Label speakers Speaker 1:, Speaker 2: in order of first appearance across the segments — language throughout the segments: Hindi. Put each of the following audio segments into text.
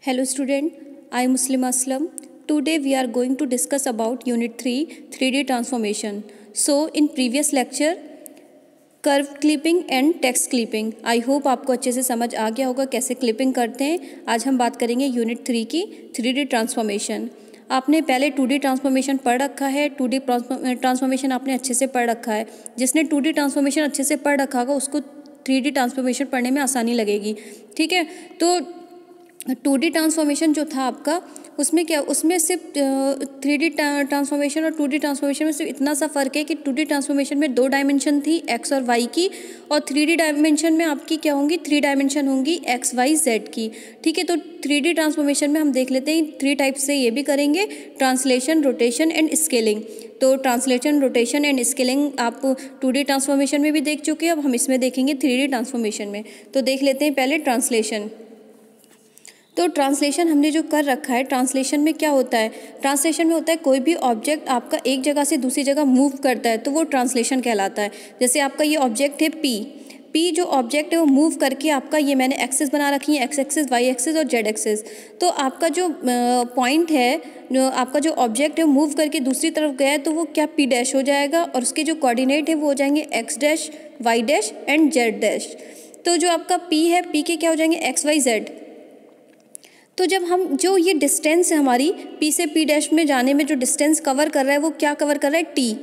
Speaker 1: Hello student, I am Muslima Aslam. Today we are going to discuss about Unit 3 3D transformation. So in previous lecture curve clipping and text clipping, I hope आपको अच्छे से समझ आ गया होगा कैसे क्लिपिंग करते हैं। आज हम बात करेंगे यूनिट 3 की 3D ट्रांसफॉर्मेशन। आपने पहले 2D ट्रांसफॉर्मेशन पढ़ रखा है, 2D ट्रांसफॉर्मेशन आपने अच्छे से पढ़ रखा है। जिसने 2D ट्रांसफॉर्मेशन अच्छे से पढ़ रखा होगा उसको 3D ट्रांसफॉर्मेशन पढ़ने में आसानी लगेगी। ठीक है, तो 2D ट्रांसफॉर्मेशन जो था आपका उसमें क्या, उसमें सिर्फ 3D ट्रांसफॉर्मेशन और 2D ट्रांसफॉर्मेशन में सिर्फ इतना सा फ़र्क है कि 2D ट्रांसफॉर्मेशन में 2 डायमेंशन थी एक्स और वाई की, और 3D डायमेंशन में आपकी क्या होंगी, 3 डायमेंशन होंगी एक्स वाई जेड की। ठीक है, तो 3D ट्रांसफॉर्मेशन में हम देख लेते हैं 3 टाइप से ये भी करेंगे, ट्रांसलेशन, रोटेशन एंड स्केलिंग। तो ट्रांसलेशन, रोटेशन एंड स्केलिंग आप 2D ट्रांसफॉर्मेशन में भी देख चुके हैं, अब हम इसमें देखेंगे 3D ट्रांसफॉर्मेशन में। तो देख लेते हैं पहले ट्रांसलेशन। तो ट्रांसलेशन हमने जो कर रखा है, ट्रांसलेशन में क्या होता है, ट्रांसलेशन में होता है कोई भी ऑब्जेक्ट आपका एक जगह से दूसरी जगह मूव करता है तो वो ट्रांसलेशन कहलाता है। जैसे आपका ये ऑब्जेक्ट है पी जो ऑब्जेक्ट है वो मूव करके आपका, ये मैंने एक्सेस बना रखी है, एक्स एक्सेस, वाई एक्सेस और जेड एक्सेस। तो आपका जो पॉइंट है, आपका जो ऑब्जेक्ट है मूव करके दूसरी तरफ गया है तो वो क्या पी डैश हो जाएगा, और उसके जो कोऑर्डिनेट है वो हो जाएंगे X dash, Y dash and Z dash. तो जो आपका पी है, पी के क्या हो जाएंगे एक्स वाई जेड। तो जब हम जो ये डिस्टेंस है हमारी पी से पी डैश में जाने में जो डिस्टेंस कवर कर रहा है वो क्या कवर कर रहा है, टी।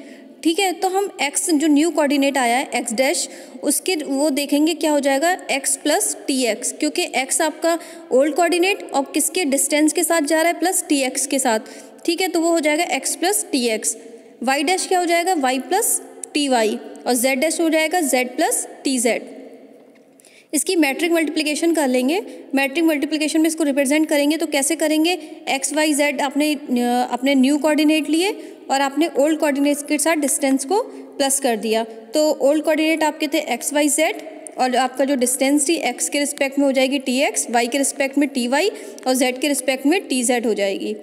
Speaker 1: ठीक है, तो हम एक्स जो न्यू कोऑर्डिनेट आया है एक्स डैश, उसके वो देखेंगे क्या हो जाएगा एक्स प्लस टी एक्स, क्योंकि एक्स आपका ओल्ड कोऑर्डिनेट और किसके डिस्टेंस के साथ जा रहा है प्लस टी एक्स के साथ। ठीक है, तो वो हो जाएगा X plus T X. Y dash क्या हो जाएगा वाई प्लस टी वाई, और जेड डैश हो जाएगा जेड प्लस टी जेड। इसकी मैट्रिक मल्टीप्लिकेशन कर लेंगे, मैट्रिक मल्टीप्लिकेशन में इसको रिप्रेजेंट करेंगे तो कैसे करेंगे, एक्स वाई जेड अपने न्यू कोऑर्डिनेट लिए और आपने ओल्ड कोऑर्डिनेट्स के साथ डिस्टेंस को प्लस कर दिया। तो ओल्ड कोऑर्डिनेट आपके थे एक्स वाई जेड, और आपका जो डिस्टेंस थी एक्स के रिस्पेक्ट में हो जाएगी टी एक्स, वाई के रिस्पेक्ट में टी वाई और जेड के रिस्पेक्ट में टी जेड हो जाएगी।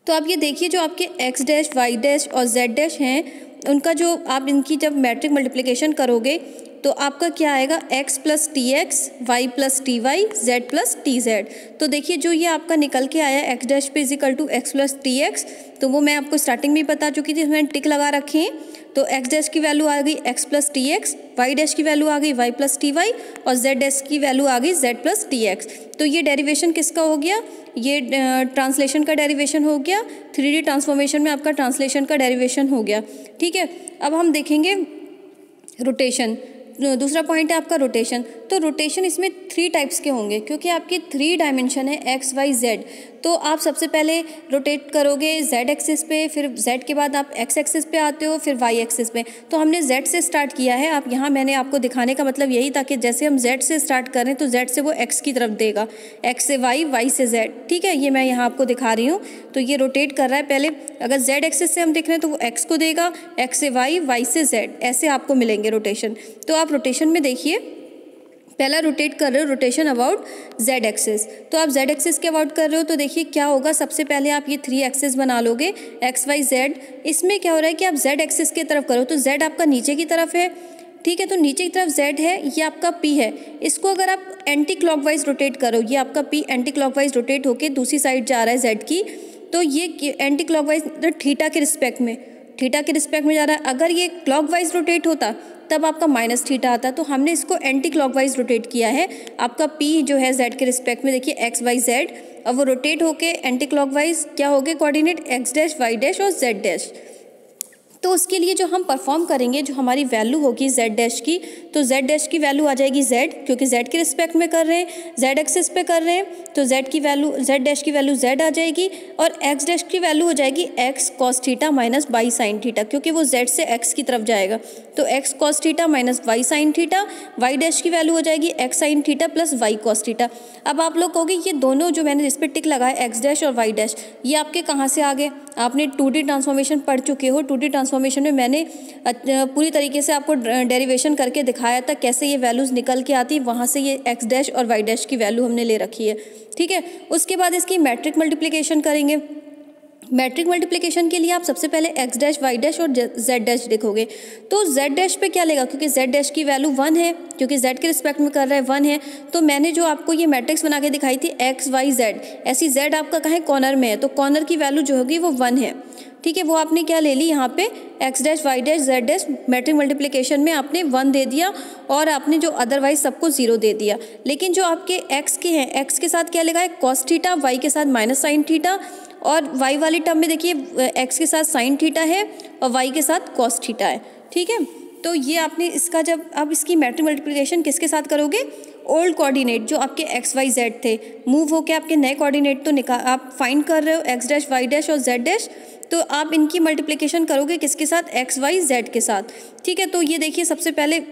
Speaker 1: तो आप ये देखिए जो आपके एक्स डैश, वाई डैश और जेड डैश हैं, उनका जो आप इनकी जब मैट्रिक मल्टीप्लिकेशन करोगे तो आपका क्या आएगा X plus T X, Y plus T Y, Z plus T Z. तो देखिए जो ये आपका निकल के आया एक्स डैश पे is equal to X plus T X, तो वो मैं आपको स्टार्टिंग में ही बता चुकी थी, मैंने टिक लगा रखे हैं। तो एक्स डैश की वैल्यू आ गई X plus T X, Y dash की वैल्यू आ गई वाई प्लस टी वाई और जेड डैश की वैल्यू आ गई जेड प्लस टी एक्स। तो ये डेरिवेशन किसका हो गया, ये ट्रांसलेशन का डेरिवेशन हो गया, 3D ट्रांसफॉर्मेशन में आपका ट्रांसलेशन का डेरिवेशन हो गया। ठीक है, अब हम देखेंगे रोटेशन। दूसरा पॉइंट है आपका रोटेशन। तो रोटेशन इसमें 3 टाइप्स के होंगे, क्योंकि आपकी 3 डायमेंशन है एक्स वाई जेड। तो आप सबसे पहले रोटेट करोगे जेड एक्सिस पे, फिर जेड के बाद आप एक्स एक्सिस पे आते हो, फिर वाई एक्सिस पे। तो हमने जेड से स्टार्ट किया है, आप यहाँ मैंने आपको दिखाने का मतलब यही था कि जैसे हम जेड से स्टार्ट करें तो जेड से वो एक्स की तरफ देगा, एक्स से वाई, वाई से जेड। ठीक है, ये मैं यहाँ आपको दिखा रही हूँ। तो ये रोटेट कर रहा है, पहले अगर जेड एक्सिस से हम देख रहे हैं तो वो एक्स को देगा, एक्स से वाई, वाई से जेड, ऐसे आपको मिलेंगे रोटेशन। तो आप रोटेशन में देखिए पहला रोटेट कर रहे हो रोटेशन अबाउट जेड एक्सिस। तो आप जेड एक्सिस के अबाउट कर रहे हो तो देखिए क्या होगा, सबसे पहले आप ये 3 एक्सिस बना लोगे एक्स वाई जेड। इसमें क्या हो रहा है कि आप जेड एक्सिस की तरफ करो तो जेड आपका नीचे की तरफ है। ठीक है, तो नीचे की तरफ जेड है, ये आपका पी है। इसको अगर आप एंटी क्लॉकवाइज रोटेट करो, ये आपका पी एंटी क्लॉकवाइज रोटेट होके दूसरी साइड जा रहा है जेड की, तो ये एंटी क्लॉकवाइज थीटा के रिस्पेक्ट में, थीटा के रिस्पेक्ट में जा रहा है। अगर ये क्लॉकवाइज रोटेट होता तब आपका माइनस थीटा आता, तो हमने इसको एंटी क्लॉकवाइज रोटेट किया है। आपका पी जो है जेड के रिस्पेक्ट में देखिए एक्स वाई जेड, अब वो रोटेट होके एंटी क्लॉकवाइज क्या हो गए coordinate X dash, Y dash और जेड डैश। तो उसके लिए जो हम परफॉर्म करेंगे, जो हमारी वैल्यू होगी जेड डैश की, तो जेड डैश की वैल्यू आ जाएगी जेड, क्योंकि जेड के रिस्पेक्ट में कर रहे हैं, जेड एक्सिस पे कर रहे हैं, तो जेड की वैल्यू, जेड डैश की वैल्यू जेड आ जाएगी, और एक्स डैश की वैल्यू हो जाएगी X cos theta minus Y sine theta, क्योंकि वो जेड से एक्स की तरफ जाएगा। तो X cos theta minus Y sine theta, Y dash की वैल्यू हो जाएगी X sine theta plus Y cos theta. अब आप लोग कहोगे ये दोनों जो मैंने जिस पर टिक लगाया एक्स डैश और वाई डैश, ये आपके कहाँ से आ गए, आपने 2D ट्रांसफॉर्मेशन पढ़ चुके हो। 2D ट्रांसफॉर्मेशन में मैंने पूरी तरीके से आपको डेरिवेशन करके दिखाया था कैसे ये वैल्यूज़ निकल के आती, वहाँ से ये एक्स डैश और वाई डैश की वैल्यू हमने ले रखी है। ठीक है, उसके बाद इसकी मैट्रिक मल्टीप्लिकेशन करेंगे। मैट्रिक मल्टीप्लिकेशन के लिए आप सबसे पहले एक्स डैश वाई डैश और जेड डैश लिखोगे। तो जेड डैश पे क्या लेगा, क्योंकि जेड डैश की वैल्यू 1 है, क्योंकि जेड के रिस्पेक्ट में कर रहा है 1 है। तो मैंने जो आपको ये मैट्रिक्स बना के दिखाई थी एक्स वाई जेड, ऐसी जेड आपका कहाँ है, कॉर्नर में है, तो कॉर्नर की वैल्यू जो होगी वो 1 है। ठीक है, वो आपने क्या ले ली यहाँ पे X dash Y dash Z dash matrix multiplication में आपने 1 दे दिया और आपने जो अदरवाइज सबको 0 दे दिया। लेकिन जो आपके एक्स के हैं, एक्स के साथ क्या लगा है कॉस थीटा, वाई के साथ माइनस साइन थीटा, और वाई वाली टर्म में देखिए एक्स के साथ साइन थीटा है और वाई के साथ कॉस थीटा है। ठीक है, तो ये आपने इसका जब अब इसकी मैट्रिक मल्टीप्लिकेशन किसके साथ करोगे, ओल्ड कोऑर्डिनेट जो आपके एक्स वाई जेड थे मूव होके आपके नए कोऑर्डिनेट तो आप फाइंड कर रहे हो एक्स डैश वाई डैश और जेड डैश, तो आप इनकी मल्टीप्लिकेशन करोगे किसके साथ, एक्स वाई जेड के साथ। ठीक है, तो ये देखिए सबसे पहले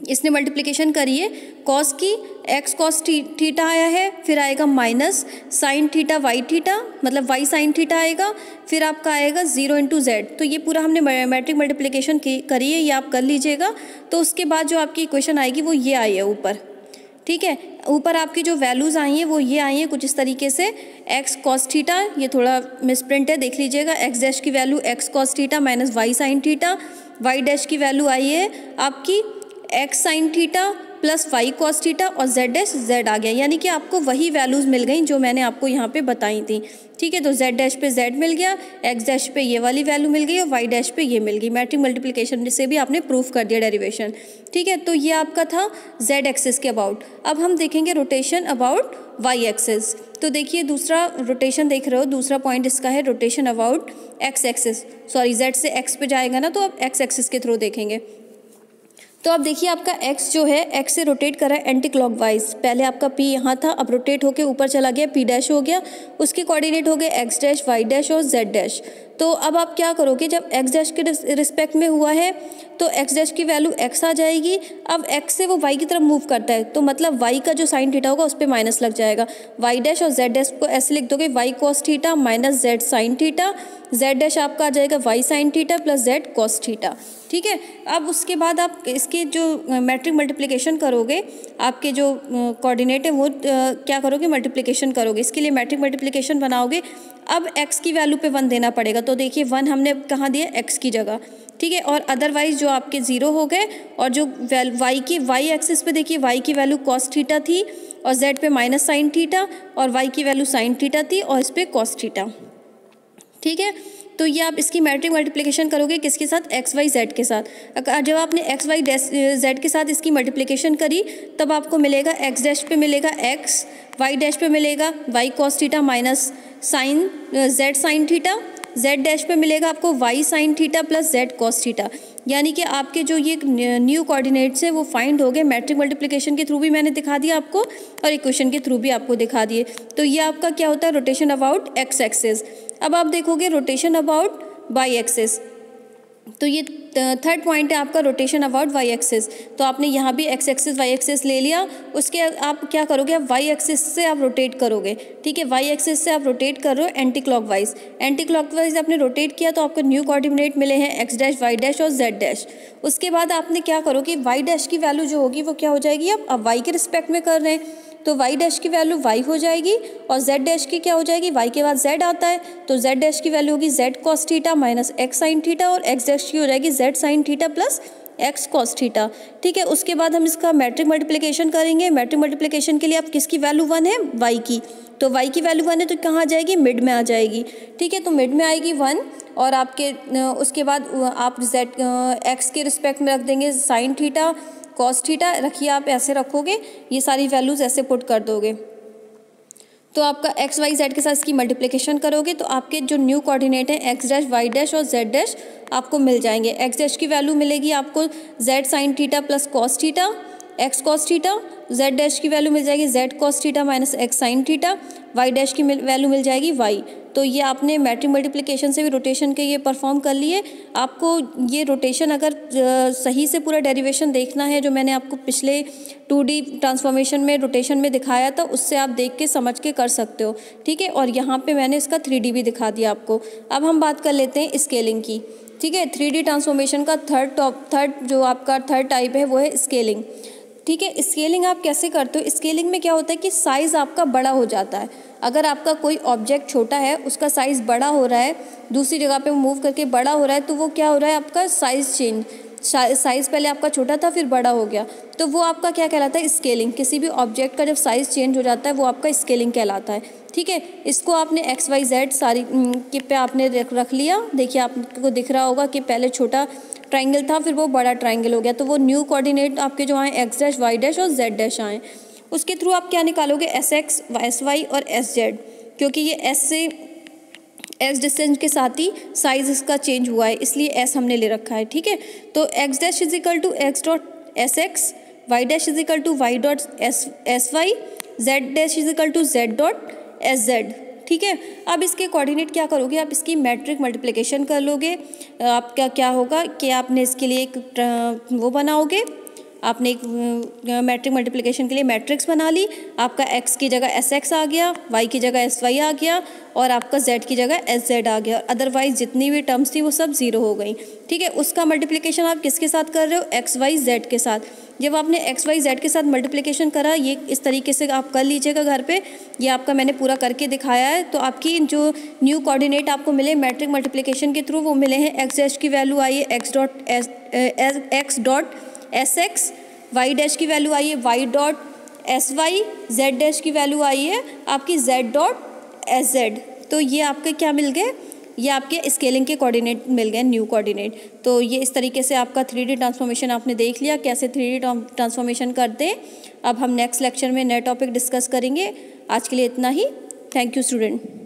Speaker 1: इसने मल्टीप्लिकेशन करी है कॉस की, एक्स कॉस थीटा आया है, फिर आएगा minus sine theta Y theta, मतलब वाई साइन थीटा आएगा, फिर आपका आएगा 0 इंटू जेड। तो ये पूरा हमने मैट्रिक मल्टीप्लिकेशन करी है, ये आप कर लीजिएगा। तो उसके बाद जो आपकी इक्वेशन आएगी वो ये आई है ऊपर। ठीक है, ऊपर आपकी जो वैल्यूज़ आई हैं वो ये आई हैं कुछ इस तरीके से, एक्स कॉस थीटा, ये थोड़ा मिसप्रिंट है देख लीजिएगा, एक्स डैश की value X cos theta minus Y sine theta, Y dash की वैल्यू आई है आपकी X sine theta plus Y cos theta और जेड डैश जेड आ गया, यानी कि आपको वही वैल्यूज़ मिल गई जो मैंने आपको यहाँ पे बताई थी। ठीक है, तो जेड डैश पे जेड मिल गया, एक्स डैश पे ये वाली वैल्यू मिल गई और वाई डैश पे ये मिल गई। मैट्रिक मल्टीप्लिकेशन से भी आपने प्रूफ कर दिया डेरिवेशन। ठीक है, तो ये आपका था जेड एक्सिस के अबाउट। अब हम देखेंगे रोटेशन अबाउट वाई एक्सिस। तो देखिए दूसरा रोटेशन देख रहे हो, दूसरा पॉइंट इसका है rotation about x axis, sorry Z से एक्स पे जाएगा ना, तो आप एक्स एक्सिस के थ्रू देखेंगे। तो अब देखिए आपका x जो है x से रोटेट कर रहा है एंटी क्लॉकवाइज, पहले आपका p यहाँ था, अब रोटेट होके ऊपर चला गया, p डैश हो गया, उसके कोऑर्डिनेट हो गए x डैश y डैश और z डैश। तो अब आप क्या करोगे, जब x डैश के रिस्पेक्ट में हुआ है तो x डैश की वैल्यू x आ जाएगी। अब x से वो y की तरफ मूव करता है तो मतलब y का जो साइन थीटा होगा उस पर माइनस लग जाएगा, y डैश और z डैश को ऐसे लिख दोगे y cos theta minus z sine theta, z dash आपका आ जाएगा y sign theta plus z cos theta. ठीक है, अब उसके बाद आप इसके जो मैट्रिक मल्टीप्लिकेशन करोगे, आपके जो कोऑर्डिनेट है वो क्या करोगे, मल्टीप्लिकेशन करोगे। इसके लिए मैट्रिक मल्टीप्लिकेशन बनाओगे। अब x की वैल्यू पे 1 देना पड़ेगा, तो देखिए 1 हमने कहाँ दिया, x की जगह। ठीक है, और अदरवाइज जो आपके 0 हो गए, और जो y एक्सिस पे देखिए y की वैल्यू कॉस थीटा थी और z पे माइनस साइन थीटा और y की वैल्यू साइन थीटा थी और इस पे कॉस थीटा। ठीक है, तो ये आप इसकी मैट्रिक मल्टीप्लिकेशन करोगे किसके साथ, एक्स वाई जेड के साथ। जब आपने एक्स वाई जेड के साथ इसकी मल्टीप्लिकेशन करी तब आपको मिलेगा एक्स डैश पे मिलेगा एक्स, वाई डैश पे मिलेगा Y cos theta minus sine Z sine theta, Z dash पे मिलेगा आपको Y sine theta plus Z cos theta. यानी कि आपके जो ये न्यू कोऑर्डिनेट्स हैं वो फाइंड हो गए, मैट्रिक मल्टीप्लिकेशन के थ्रू भी मैंने दिखा दिया आपको और इक्वेशन के थ्रू भी आपको दिखा दिए। तो ये आपका क्या होता है, रोटेशन अबाउट एक्स एक्सिस। अब आप देखोगे रोटेशन अबाउट वाई एक्सिस, तो ये थर्ड पॉइंट है आपका रोटेशन अबाउट वाई एक्सिस। तो आपने यहाँ भी एक्स एक्सिस वाई एक्सिस ले लिया, उसके आप क्या करोगे, आप वाई एक्सिस से आप रोटेट करोगे। ठीक है, वाई एक्सिस से आप रोटेट कर रहे हो एंटी क्लॉकवाइज, एंटी क्लॉकवाइज आपने रोटेट किया तो आपको न्यू कोऑर्डिनेट मिले हैं एक्स डैश वाई डैश और जेड डैश। उसके बाद आपने क्या करोगे, वाई डैश की वैल्यू जो होगी वो क्या हो जाएगी, अब वाई के रिस्पेक्ट में कर रहे हैं तो वाई डैश की वैल्यू वाई हो जाएगी और जेड डैश की क्या हो जाएगी, वाई के बाद जेड आता है तो जेड डैश की वैल्यू होगी Z cos theta minus X sine theta और एक्स डैश की हो जाएगी Z sine theta plus x cos theta. ठीक है, उसके बाद हम इसका मैट्रिक मल्टीप्लिकेशन करेंगे। मैट्रिक मल्टीप्लिकेशन के लिए आप किसकी वैल्यू 1 है, वाई की, तो वाई की वैल्यू 1 है तो कहाँ आ जाएगी, मिड में आ जाएगी। ठीक है, तो मिड में आएगी 1 और आपके उसके बाद आप जेड एक्स के रिस्पेक्ट में रख देंगे साइन थीटा कॉस थीटा, रखिए आप ऐसे रखोगे, ये सारी वैल्यूज़ ऐसे पुट कर दोगे तो आपका एक्स वाई जेड के साथ इसकी मल्टीप्लिकेशन करोगे तो आपके जो न्यू कोऑर्डिनेट है एक्स डैश वाई डैश और जेड डैश आपको मिल जाएंगे। एक्स डैश की वैल्यू मिलेगी आपको Z sine theta plus cos theta X cos theta, Z dash की वैल्यू मिल जाएगी Z cos theta minus X sine theta, Y dash की वैल्यू मिल जाएगी वाई। तो ये आपने मैट्रिक मल्टीप्लिकेशन से भी रोटेशन के ये परफॉर्म कर लिए। आपको ये रोटेशन अगर सही से पूरा डेरिवेशन देखना है जो मैंने आपको पिछले 2D ट्रांसफॉर्मेशन में रोटेशन में दिखाया था उससे आप देख के समझ के कर सकते हो। ठीक है, और यहाँ पे मैंने इसका 3D भी दिखा दिया आपको। अब हम बात कर लेते हैं स्केलिंग की। ठीक है, 3D ट्रांसफॉर्मेशन का थर्ड जो आपका थर्ड टाइप है वो है स्केलिंग। ठीक है। स्केलिंग आप कैसे करते हो? स्केलिंग में क्या होता है कि साइज़ आपका बड़ा हो जाता है। अगर आपका कोई ऑब्जेक्ट छोटा है, उसका साइज़ बड़ा हो रहा है, दूसरी जगह पे मूव करके बड़ा हो रहा है, तो वो क्या हो रहा है, आपका साइज़ चेंज, साइज़ पहले आपका छोटा था फिर बड़ा हो गया, तो वो आपका क्या कहलाता है? स्केलिंग। किसी भी ऑब्जेक्ट का जब साइज़ चेंज हो जाता है वो आपका स्केलिंग कहलाता है। ठीक है, इसको आपने एक्स वाई जेड सारी के पे आपने रख लिया। देखिए आपको दिख रहा होगा कि पहले छोटा ट्राइंगल था फिर वो बड़ा ट्राइंगल हो गया, तो वो न्यू कोऑर्डिनेट आपके जो आए एक्स डैश वाई डैश और जेड डैश आए। उसके थ्रू आप क्या निकालोगे? एस एक्स, एस वाई और एस जेड, क्योंकि ये एस से एक्स डिस्टेंस के साथ ही साइज इसका चेंज हुआ है, इसलिए एस हमने ले रखा है। ठीक है, तो X dash is equal to X dot S X, Y dash is equal to Y dot S Y, Z dash is equal to Z dot S Z. ठीक है, अब इसके कोऑर्डिनेट क्या करोगे? आप इसकी मैट्रिक मल्टीप्लिकेशन कर लोगे। आपका क्या होगा कि आपने इसके लिए एक वो बनाओगे, आपने एक मैट्रिक मल्टीप्लिकेशन के लिए मैट्रिक्स बना ली। आपका x की जगह एस एक्स आ गया, y की जगह एस वाई आ गया और आपका z की जगह एस जेड आ गया। अदरवाइज जितनी भी टर्म्स थी वो सब जीरो हो गई। ठीक है, उसका मल्टीप्लिकेशन आप किसके साथ कर रहे हो? एक्स वाई जेड के साथ। जब आपने एक्स वाई जेड के साथ मल्टीप्लिकेशन करा, ये इस तरीके से आप कर लीजिएगा घर पे। ये आपका मैंने पूरा करके दिखाया है। तो आपकी जो न्यू कोऑर्डिनेट आपको मिले मैट्रिक मल्टीप्लिकेशन के थ्रू, वो मिले हैं एक्स डैश की वैल्यू आई है X dot S X, Y dash की वैल्यू आई है Y dot S Y, Z dash की वैल्यू आई है आपकी जेड डॉट एस जेड। तो ये आपके क्या मिल गए? ये आपके स्केलिंग के कोऑर्डिनेट मिल गए, न्यू कोऑर्डिनेट। तो ये इस तरीके से आपका 3D ट्रांसफॉर्मेशन आपने देख लिया, कैसे 3D ट्रांसफॉर्मेशन करते हैं। अब हम नेक्स्ट लेक्चर में नए टॉपिक डिस्कस करेंगे। आज के लिए इतना ही। Thank you student.